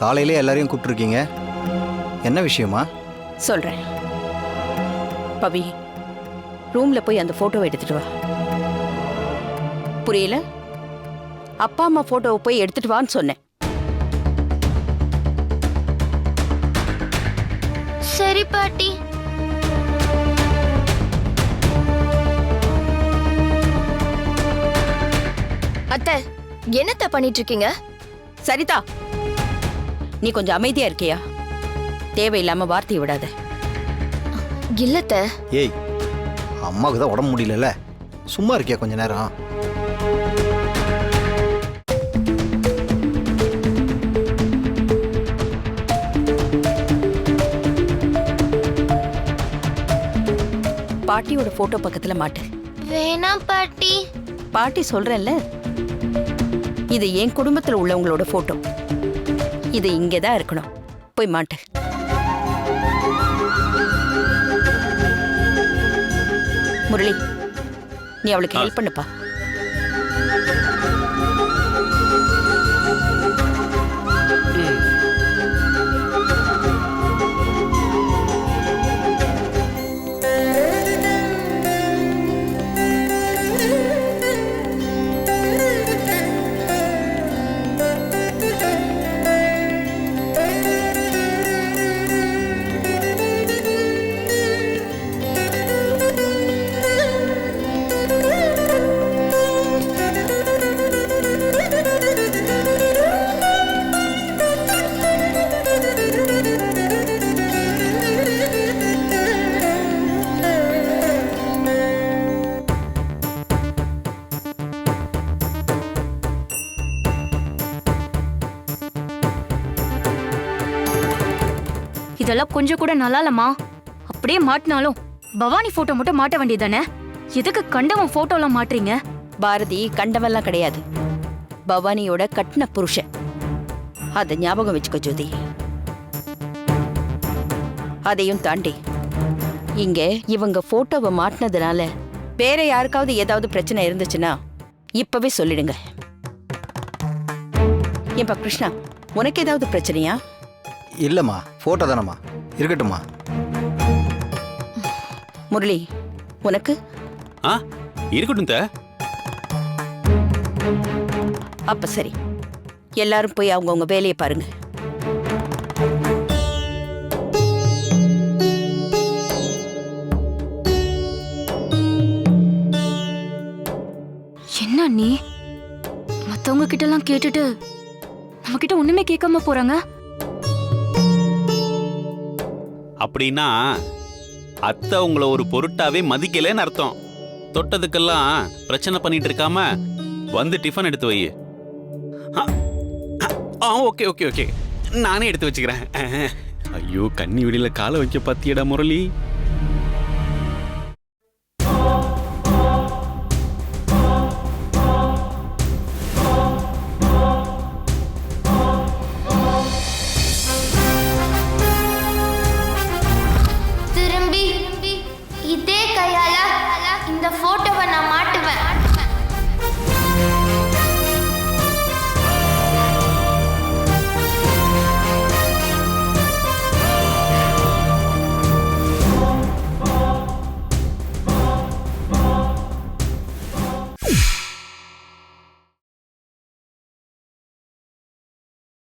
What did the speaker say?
காலையிலே எல்லாரையும் கூப்பிட்டுருக்கீங்க, என்ன விஷயமா? சொல்றேன். பவி, ரூம்ல போய் அந்த போட்டோவை எடுத்துட்டு வா. புரியல? அப்பா அம்மா போட்டோவை போய் எடுத்துட்டு வான்னு சொன்னேன். சரி பாட்டி. அத்தை, என்னத்த பண்ணிட்டு இருக்கீங்க? சரிதா, நீ கொஞ்சம் அமைதியா இருக்கியா? தேவையில்லாம வார்த்தையை விடாத. இல்லத்த. ஏய், அம்மாவுக்கு தான் உடம்பு முடியலல்ல, சும்மா இருக்கியா கொஞ்ச நேரம்? பாட்டியோட போட்டோ பக்கத்துல மாட்டு. வேணாம் பாட்டி. பாட்டி சொல்றேன்ல, இது என் குடும்பத்துல உள்ளவங்களோட போட்டோ. இது இங்கதான் இருக்கணும். போய் மாட்டு. முரளி, நீ அவளுக்கு ஹெல்ப் பண்ணுப்பா. இதெல்லாம் கொஞ்சம் கூட நல்லா இல்லம்மா. அப்படியே மாட்டினாலும் பவானி போட்டோ மட்டும் மாட்ட வேண்டியதானே? எதுக்கு கண்டவன் போட்டோலாம் மாட்டுறீங்க? பாரதி கண்டவெல்லாம் கிடையாது, பவானியோட கட்டின புருஷன். அத ஞாபகம் வச்சுக்கோ ஜோதி. அதையும் தாண்டி இங்க இவங்க போட்டோவை மாட்டினதுனால வேற யாருக்காவது ஏதாவது பிரச்சனை இருந்துச்சுன்னா இப்பவே சொல்லிடுங்க. ஏன்பா கிருஷ்ணா, உனக்கு ஏதாவது பிரச்சனையா? இல்லைம்மா, ஃபோட்டோ தானம்மா, இருக்கட்டும்மா. முரளி, உனக்கு? இருக்கட்டும் தே. அப்ப சரி, எல்லாரும் போய் அவங்கவுங்க வேலையை பாருங்க. என்ன நீ மத்தவங்க கிட்ட எல்லாம் கேட்டுட்டு நம்ம கிட்ட ஒண்ணுமே கேட்காம போறாங்க? அப்படின்னா அத்தை உங்களை ஒரு பொருட்டாவே மதிக்கலன்னு அர்த்தம். தொட்டதுக்கெல்லாம் பிரச்சனை பண்ணிட்டு இருக்காம வந்து டிஃபன் எடுத்து வை. ஓகே ஓகே ஓகே, நானே எடுத்து வச்சுக்கிறேன். ஐயோ, கன்னி வெளியில காலை வைக்க பாத்தியடா முரளி.